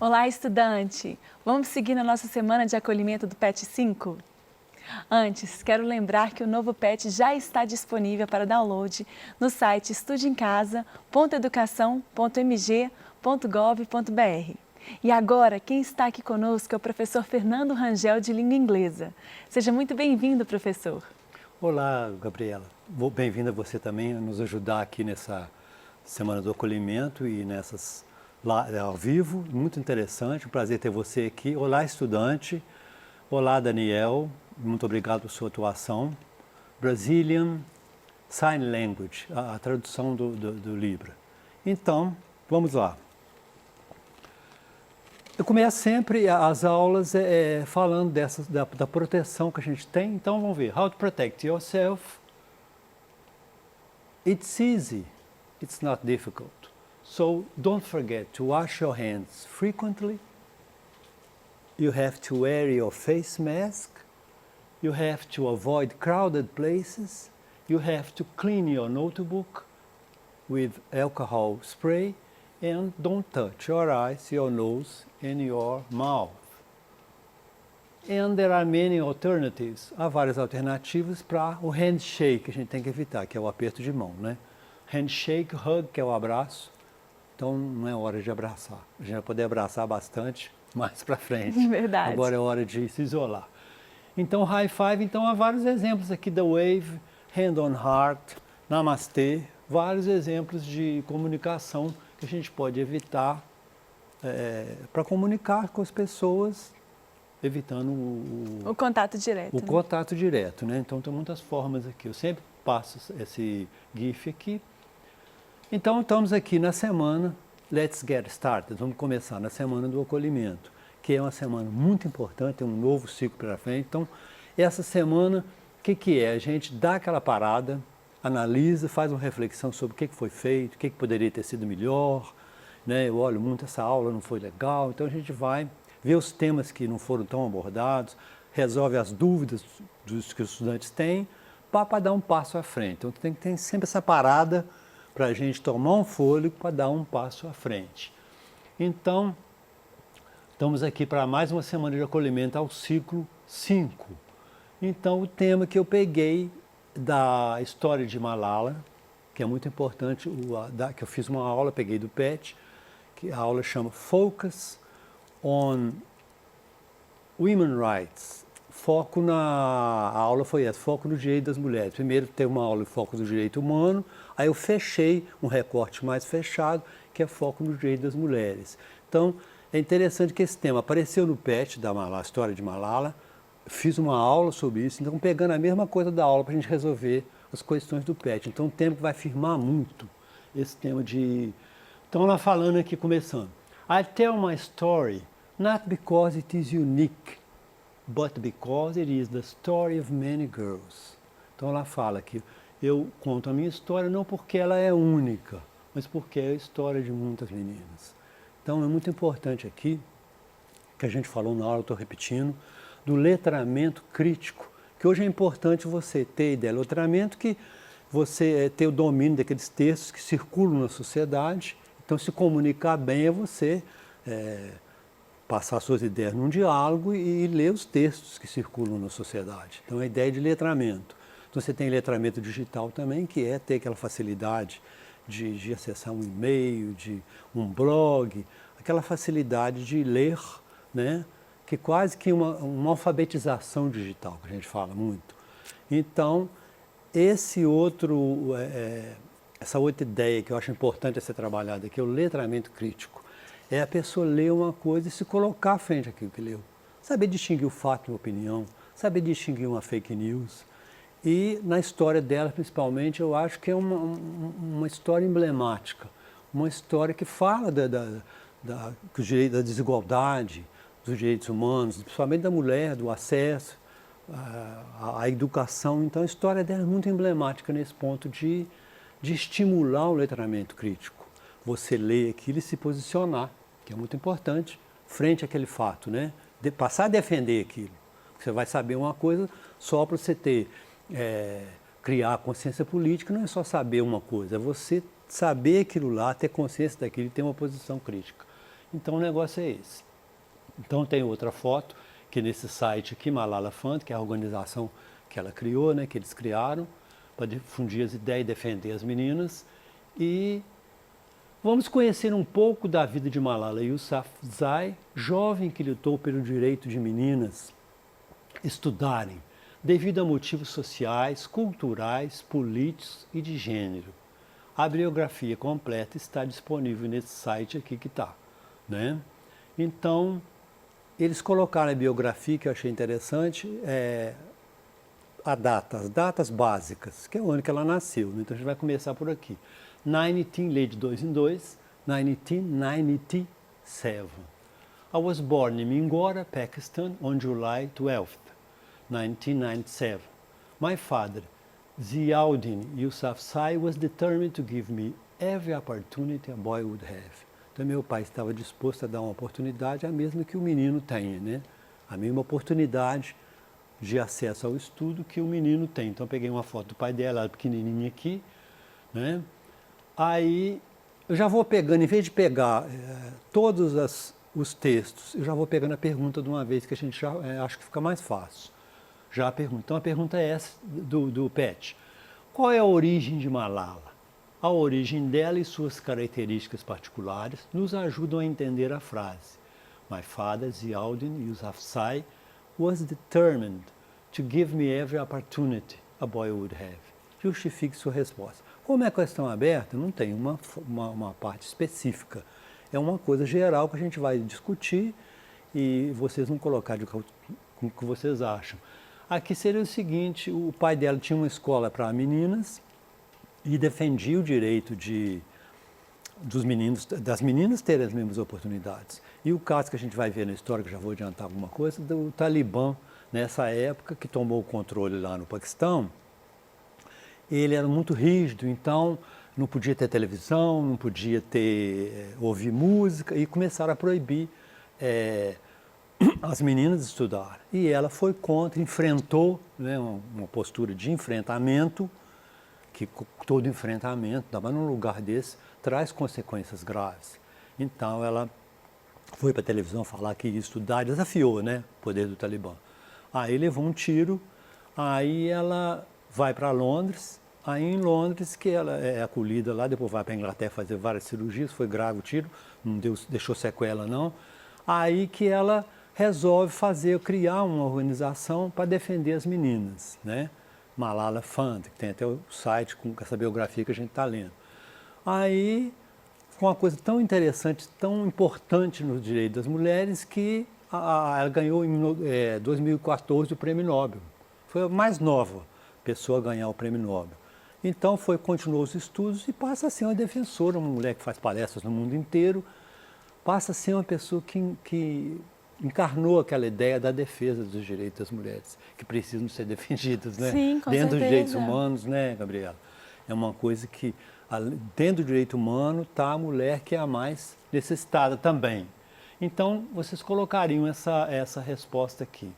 Olá, estudante! Vamos seguir na nossa semana de acolhimento do PET 5? Antes, quero lembrar que o novo PET já está disponível para download no site estudeemcasa.educação.mg.gov.br. E agora, quem está aqui conosco é o professor Fernando Rangel, de Língua Inglesa. Seja muito bem-vindo, professor. Olá, Gabriela. Bem-vinda você também a nos ajudar aqui nessa semana do acolhimento e nessas ao vivo. Muito interessante, um prazer ter você aqui. Olá, estudante. Olá, Daniel. Muito obrigado por sua atuação. Brazilian Sign Language, a tradução do Libra. Então, vamos lá. Eu começo sempre as aulas falando da proteção que a gente tem. Então, vamos ver. How to protect yourself. It's easy. It's not difficult. So, don't forget to wash your hands frequently. You have to wear your face mask. You have to avoid crowded places. You have to clean your notebook with alcohol spray. And don't touch your eyes, your nose, and your mouth. And there are many alternatives. Há várias alternativas para o handshake, que a gente tem que evitar, que é o aperto de mão, né? Handshake, hug, que é o abraço. Então, não é hora de abraçar. A gente vai poder abraçar bastante mais para frente. Verdade. Agora é hora de se isolar. Então, high five. Então, há vários exemplos aqui da wave, hand on heart, namastê. Vários exemplos de comunicação que a gente pode evitar para comunicar com as pessoas, evitando o contato direto. O contato direto, né? Então, tem muitas formas aqui. Eu sempre passo esse GIF aqui. Então, estamos aqui na semana, let's get started. Vamos começar na semana do acolhimento, que é uma semana muito importante, tem um novo ciclo pela frente. Então, essa semana, o que é? A gente dá aquela parada, analisa, faz uma reflexão sobre o que foi feito, o que poderia ter sido melhor, né? Eu olho muito, essa aula não foi legal, então a gente vai ver os temas que não foram tão abordados, resolve as dúvidas que os estudantes têm, para dar um passo à frente. Então tem que ter sempre essa parada para a gente tomar um fôlego para dar um passo à frente. Então, estamos aqui para mais uma semana de acolhimento ao ciclo 5. Então, o tema que eu peguei da história de Malala, que é muito importante, que eu fiz uma aula, peguei do PET, que a aula chama Focus on Women's Rights. A aula foi essa, foco no direito das mulheres. Primeiro teve uma aula de foco no direito humano, aí eu fechei um recorte mais fechado, que é foco no direito das mulheres. Então, é interessante que esse tema apareceu no PET da Malala, a história de Malala. Fiz uma aula sobre isso, então pegando a mesma coisa da aula para a gente resolver as questões do PET. Então, um tema que vai firmar muito esse tema de... Então, ela falando aqui, começando. I tell my story, not because it is unique, but because it is the story of many girls. Então, ela fala que eu conto a minha história não porque ela é única, mas porque é a história de muitas meninas. Então, é muito importante aqui, que a gente falou na aula, eu estou repetindo, do letramento crítico, que hoje é importante você ter ideia do letramento, que você ter o domínio daqueles textos que circulam na sociedade. Então, se comunicar bem é você passar suas ideias num diálogo e ler os textos que circulam na sociedade. Então, a ideia de letramento. Então, você tem letramento digital também, que é ter aquela facilidade de acessar um e-mail, de um blog, aquela facilidade de ler, né? Que quase que uma alfabetização digital, que a gente fala muito. Então, essa outra ideia que eu acho importante ser trabalhada aqui, é o letramento crítico. É a pessoa ler uma coisa e se colocar à frente daquilo que leu. Saber distinguir o fato de uma opinião, saber distinguir uma fake news. E na história dela, principalmente, eu acho que é uma história emblemática. Uma história que fala da desigualdade, dos direitos humanos, principalmente da mulher, do acesso à educação. Então, a história dela é muito emblemática nesse ponto de estimular o letramento crítico. Você lê aquilo e se posicionar, que é muito importante, frente àquele fato, né? Passar a defender aquilo. Você vai saber uma coisa só para você criar consciência política, não é só saber uma coisa, é você saber aquilo lá, ter consciência daquilo e ter uma posição crítica. Então o negócio é esse. Então tem outra foto, que nesse site aqui, Malala Fund, que é a organização que ela criou, né, que eles criaram, para difundir as ideias e defender as meninas. E vamos conhecer um pouco da vida de Malala Yousafzai, jovem que lutou pelo direito de meninas estudarem, devido a motivos sociais, culturais, políticos e de gênero. A biografia completa está disponível nesse site aqui que está, né? Então, eles colocaram a biografia, que eu achei interessante, as datas básicas, que é o ano que ela nasceu, né? Então a gente vai começar por aqui. 19, lei de 2 em 2, 1997. I was born in Mingora, Pakistan, on July 12th, 1997. My father, Ziauddin Yousafzai, was determined to give me every opportunity a boy would have. Então, meu pai estava disposto a dar uma oportunidade, a mesma que o menino tenha, né? A mesma oportunidade de acesso ao estudo que o menino tem. Então, eu peguei uma foto do pai dela, ela pequenininha aqui, né? Aí, eu já vou pegando, em vez de pegar todos os textos, eu já vou pegando a pergunta de uma vez, que a gente já acho que fica mais fácil. Já a pergunta. Então, a pergunta é essa do Pet. Qual é a origem de Malala? A origem dela e suas características particulares nos ajudam a entender a frase. My father, Ziauddin Yousafzai, was determined to give me every opportunity a boy would have. Justifique sua resposta. Como é questão aberta, não tem uma parte específica. É uma coisa geral que a gente vai discutir e vocês vão colocar com o que vocês acham. Aqui seria o seguinte, o pai dela tinha uma escola para meninas e defendia o direito das meninas terem as mesmas oportunidades. E o caso que a gente vai ver na história, que eu já vou adiantar alguma coisa, do Talibã, nessa época, que tomou o controle lá no Paquistão, ele era muito rígido, então não podia ter televisão, não podia ouvir música, e começaram a proibir as meninas de estudar. E ela foi contra, enfrentou, né, uma postura de enfrentamento, que todo enfrentamento, ainda mais num lugar desse, traz consequências graves. Então ela foi para a televisão falar que ia estudar, desafiou, né, o poder do Talibã. Aí levou um tiro, aí ela vai para Londres, aí em Londres que ela é acolhida lá, depois vai para a Inglaterra fazer várias cirurgias, foi grave o tiro, não deixou sequela não. Aí que ela resolve criar uma organização para defender as meninas, né? Malala Fund, que tem até o site com essa biografia que a gente está lendo. Aí, com uma coisa tão interessante, tão importante no direito das mulheres, que ela ganhou em 2014 o Prêmio Nobel. Foi a mais nova pessoa a ganhar o Prêmio Nobel. Então, continuou os estudos e passa a ser uma defensora, uma mulher que faz palestras no mundo inteiro, passa a ser uma pessoa que encarnou aquela ideia da defesa dos direitos das mulheres, que precisam ser defendidas, né? Sim, com dentro dos certeza. direitos humanos, né, Gabriela? É uma coisa que, dentro do direito humano, está a mulher que é a mais necessitada também. Então, vocês colocariam essa resposta aqui,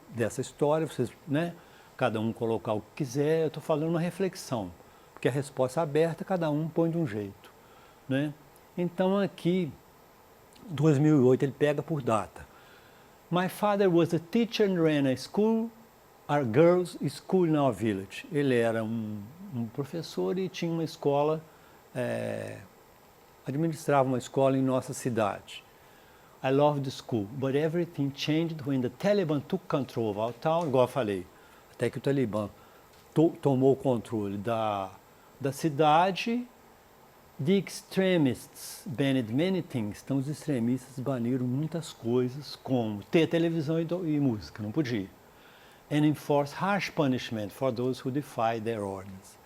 dessa história, vocês, né, cada um colocar o que quiser, eu estou falando uma reflexão, porque a resposta é aberta, cada um põe de um jeito, né? Então, aqui, 2008, ele pega por data. My father was a teacher and ran a girls' school in our village. Ele era um professor e tinha uma escola, administrava uma escola em nossa cidade. I loved the school, but everything changed when the Taliban took control of our town, igual eu falei, até que o Talibã tomou o controle da cidade. The extremists banned many things. Então, os extremistas baniram muitas coisas, como ter televisão e música, não podia. And enforce harsh punishment for those who defy their orders.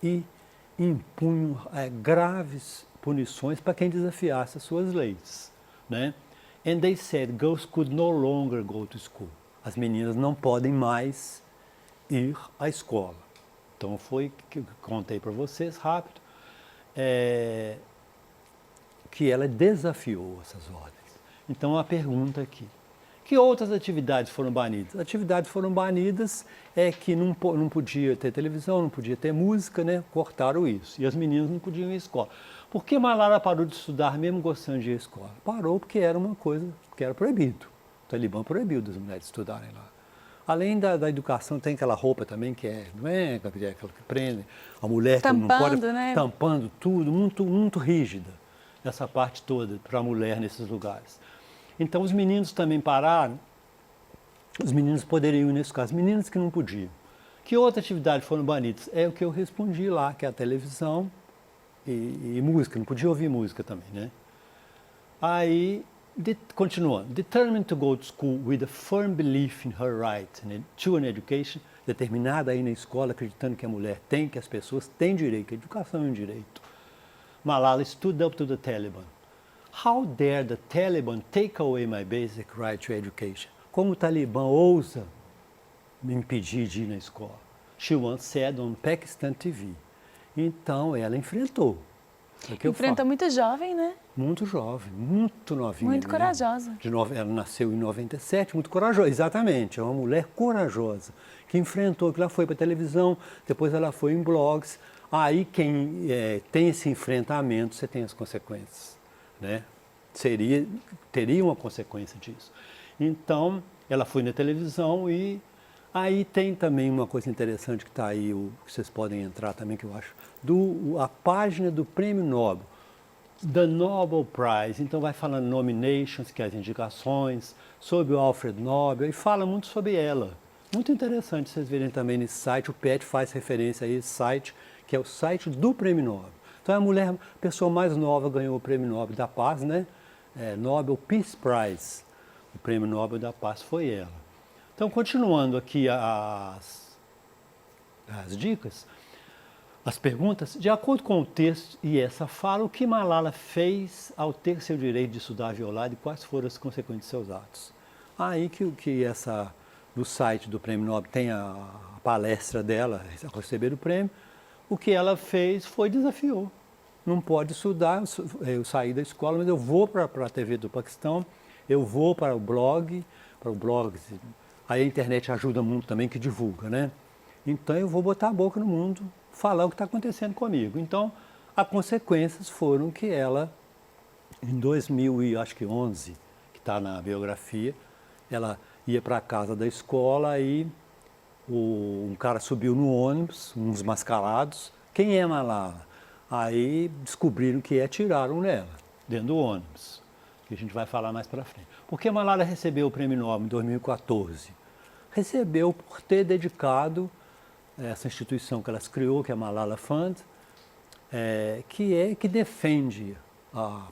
E impunham graves punições para quem desafiasse as suas leis, né? And they said girls could no longer go to school. As meninas não podem mais ir à escola. Então, foi que eu contei para vocês rápido. Que ela desafiou essas ordens. Então, a pergunta aqui, que outras atividades foram banidas? Atividades foram banidas que não podia ter televisão, não podia ter música, né? Cortaram isso. E as meninas não podiam ir à escola. Por que Malala parou de estudar mesmo gostando de ir à escola? Parou porque era uma coisa que era proibido. O Talibã proibiu das mulheres estudarem lá. Além da educação, tem aquela roupa também que não é aquela que prende a mulher, que não pode, Tampando, né? tampando tudo, muito, muito rígida, essa parte toda para a mulher nesses lugares. Então os meninos também pararam, os meninos poderiam ir nesse caso, meninas que não podiam. Que outra atividade foram banidas? É o que eu respondi lá, que é a televisão e música, não podia ouvir música também, né? Aí, continuando, determined to go to school with a firm belief in her right to an education, determinada aí na escola, acreditando que a mulher tem, que as pessoas têm direito, que a educação é um direito. Malala stood up to the Taliban. How dare the Taliban take away my basic right to education? Como o Talibã ousa me impedir de ir na escola? She once said on Pakistan TV. Então, ela enfrentou. É que Enfrenta muito jovem, né? muito jovem, muito novinha. Muito corajosa. Ela nasceu em 97, muito corajosa, exatamente. É uma mulher corajosa, que enfrentou, que ela foi para a televisão, depois ela foi em blogs. Aí quem tem esse enfrentamento, você tem as consequências, né? Teria uma consequência disso. Então, ela foi na televisão e aí tem também uma coisa interessante que está aí, que vocês podem entrar também, que eu acho, a página do Prêmio Nobel, The Nobel Prize. Então vai falando nominations, que é as indicações, sobre o Alfred Nobel, e fala muito sobre ela. Muito interessante vocês verem também nesse site, o PET faz referência a esse site, que é o site do Prêmio Nobel. Então a mulher, a pessoa mais nova ganhou o Prêmio Nobel da Paz, né? Nobel Peace Prize. O Prêmio Nobel da Paz foi ela. Então, continuando aqui as dicas, as perguntas, de acordo com o texto e essa fala, o que Malala fez ao ter seu direito de estudar violado e quais foram as consequências de seus atos? Aí no site do Prêmio Nobel tem a palestra dela, a receber o prêmio, o que ela fez foi desafiou. Não pode estudar, eu saí da escola, mas eu vou para a TV do Paquistão, eu vou para o blog, aí a internet ajuda muito também, que divulga, né? Então eu vou botar a boca no mundo, falar o que está acontecendo comigo. Então, as consequências foram que ela, em 2011, que está na biografia, ela ia para a casa da escola e um cara subiu no ônibus, uns mascarados. Quem é Malala? Aí descobriram que atiraram nela, dentro do ônibus, que a gente vai falar mais para frente. Por que Malala recebeu o Prêmio Nobel em 2014? Recebeu por ter dedicado essa instituição que ela criou, que é a Malala Fund, que defende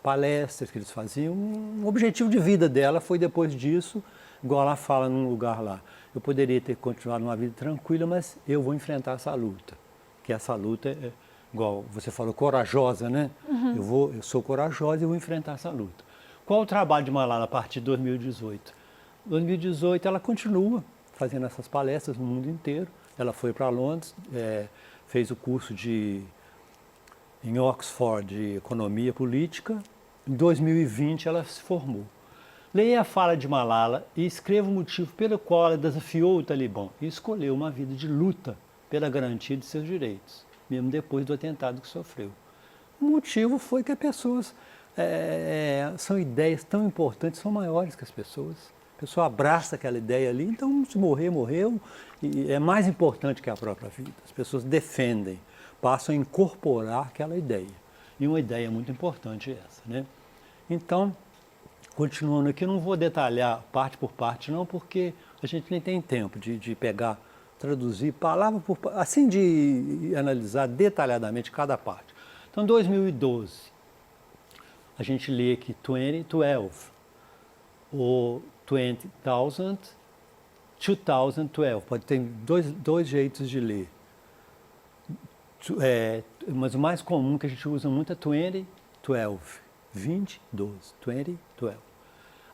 palestras que eles faziam. O objetivo de vida dela foi depois disso, igual ela fala num lugar lá, eu poderia ter continuado uma vida tranquila, mas eu vou enfrentar essa luta, que essa luta é, igual você falou, corajosa, né? Uhum. Eu sou corajosa e vou enfrentar essa luta. Qual o trabalho de Malala a partir de 2018? Em 2018 ela continua fazendo essas palestras no mundo inteiro. Ela foi para Londres, fez o curso em Oxford de Economia Política. Em 2020 ela se formou. Leia a fala de Malala e escreva o motivo pelo qual ela desafiou o Talibã e escolheu uma vida de luta pela garantia de seus direitos, mesmo depois do atentado que sofreu. O motivo foi que as pessoas são ideias tão importantes, são maiores que as pessoas. A pessoa abraça aquela ideia ali, então se morrer, morreu, e é mais importante que a própria vida. As pessoas defendem, passam a incorporar aquela ideia. E uma ideia muito importante essa, né? Então, continuando aqui, eu não vou detalhar parte por parte não, porque a gente nem tem tempo de pegar, traduzir palavra por palavra, assim de analisar detalhadamente cada parte. Então, 2012, a gente lê aqui 2012, ou 20,000, 2012, pode ter dois jeitos de ler. Mas o mais comum que a gente usa muito é 2012, 2012.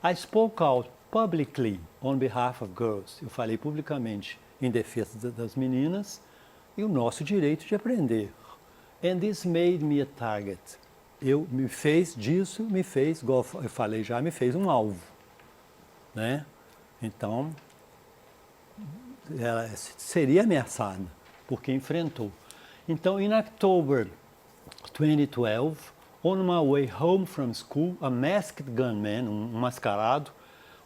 I spoke out publicly on behalf of girls. Eu falei publicamente em defesa das meninas e o nosso direito de aprender. And this made me a target. Me fez, igual eu falei já, me fez um alvo, né? Então, ela seria ameaçada, porque enfrentou. Então, in October 2012, On my way home from school, a masked gunman, mascarado,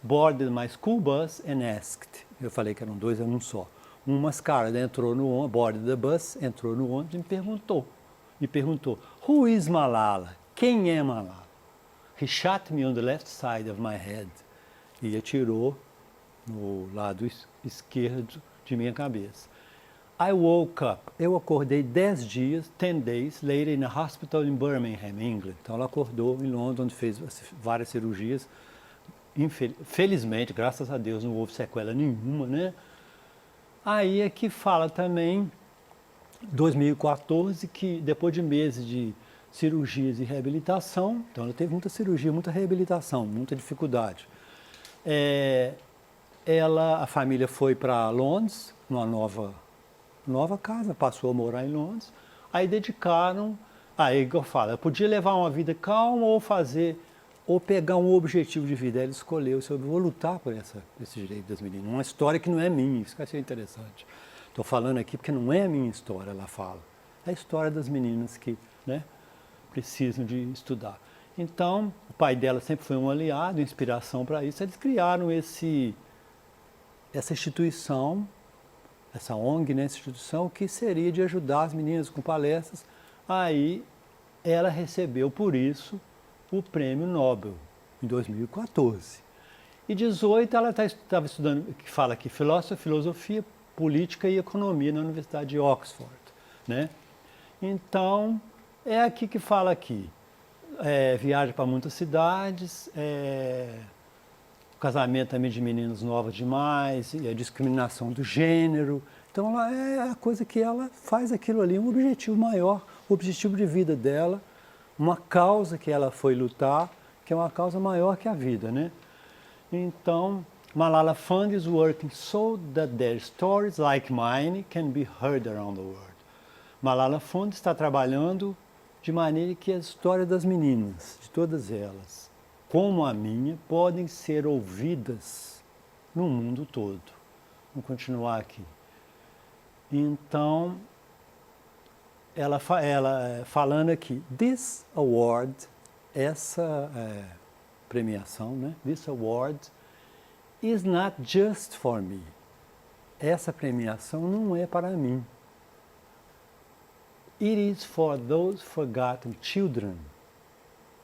boarded my school bus and asked. Eu falei que eram dois, era um só. Um mascarado entrou no ônibus, boarded the bus, entrou no ônibus e me perguntou, who is Malala? Quem é Malala? He shot me on the left side of my head. E atirou no lado esquerdo de minha cabeça. I woke up. Eu acordei 10 days later in a hospital in Birmingham, England. Então ela acordou em Londres, onde fez várias cirurgias. Felizmente, graças a Deus, não houve sequela nenhuma, né? Aí é que fala também, 2014, que depois de meses de cirurgias e reabilitação, então ela teve muita cirurgia, muita reabilitação, muita dificuldade. A família foi para Londres, numa nova casa, passou a morar em Londres, aí dedicaram, aí que eu falo, eu podia levar uma vida calma ou pegar um objetivo de vida. Ela escolheu, eu vou lutar por esse direito das meninas. Uma história que não é minha, isso que eu achei interessante. Estou falando aqui porque não é a minha história, ela fala. É a história das meninas que, né, precisam de estudar. Então, o pai dela sempre foi um aliado, inspiração para isso. Eles criaram essa instituição, essa ONG, né, essa instituição que seria de ajudar as meninas com palestras. Aí ela recebeu por isso o Prêmio Nobel em 2014. E 2018 ela estava estudando, que fala aqui, filosofia, política e economia na Universidade de Oxford, né? Então, é aqui que fala aqui. Viaja para muitas cidades, o casamento também de meninas novas demais, e a discriminação do gênero. Então, ela, é a coisa que ela faz aquilo ali, um objetivo maior, o objetivo de vida dela, uma causa que ela foi lutar, que é uma causa maior que a vida, né? Então, Malala Fund is working so that their stories like mine can be heard around the world. Malala Fund está trabalhando de maneira que a história das meninas, de todas elas, como a minha, podem ser ouvidas no mundo todo. Vamos continuar aqui. Então, ela falando aqui, this award, essa premiação, né? This award is not just for me. Essa premiação não é para mim. It is for those forgotten children.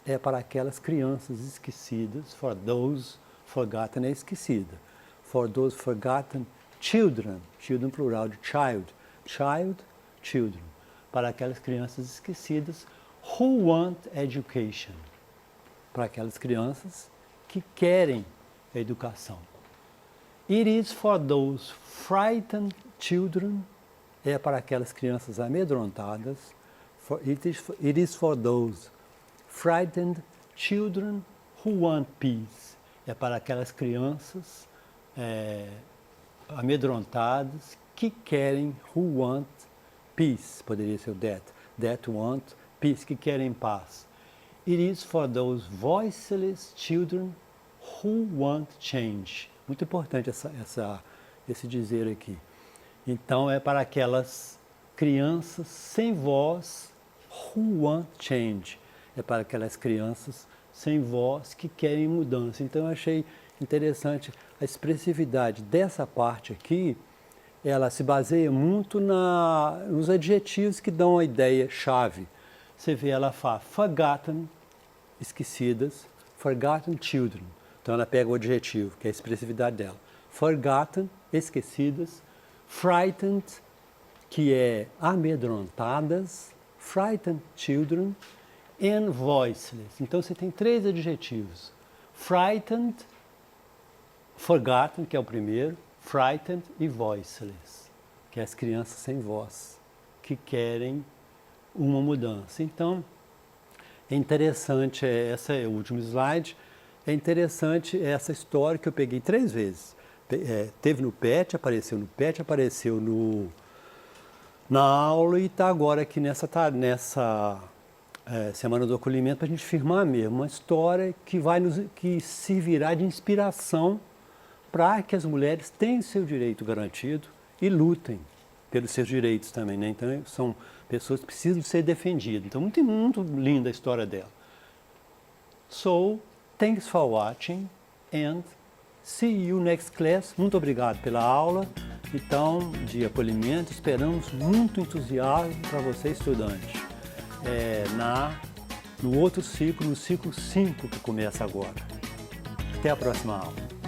É para aquelas crianças esquecidas, for those forgotten é esquecida. For those forgotten children, children plural de child, children. Para aquelas crianças esquecidas, who want education. Para aquelas crianças que querem a educação. It is for those frightened children. É para aquelas crianças amedrontadas. It is for those frightened children who want peace. É para aquelas crianças amedrontadas que querem, who want peace. Poderia ser o that want peace, que querem paz. It is for those voiceless children who want change. Muito importante esse dizer aqui. Então, é para aquelas crianças sem voz, who want change. É para aquelas crianças sem voz que querem mudança. Então, eu achei interessante a expressividade dessa parte aqui. Ela se baseia muito nos adjetivos que dão a ideia-chave. Você vê, ela fala forgotten, esquecidas, forgotten children. Então, ela pega o adjetivo, que é a expressividade dela. Forgotten, esquecidas. Frightened, que é amedrontadas, frightened children, and voiceless. Então você tem 3 adjetivos. Frightened, forgotten, que é o primeiro, frightened e voiceless, que é as crianças sem voz, que querem uma mudança. Então, é interessante, esse é o último slide, é interessante essa história que eu peguei 3 vezes. Teve no PET, apareceu na aula e está agora aqui nessa Semana do Acolhimento para a gente firmar mesmo. Uma história que servirá de inspiração para que as mulheres tenham seu direito garantido e lutem pelos seus direitos também, né? Então, são pessoas que precisam ser defendidas. Então, muito linda a história dela. So, thanks for watching and see you next class. Muito obrigado pela aula. Então, de acolhimento, esperamos muito entusiasmo para você, estudante, no outro ciclo, no ciclo 5 que começa agora. Até a próxima aula.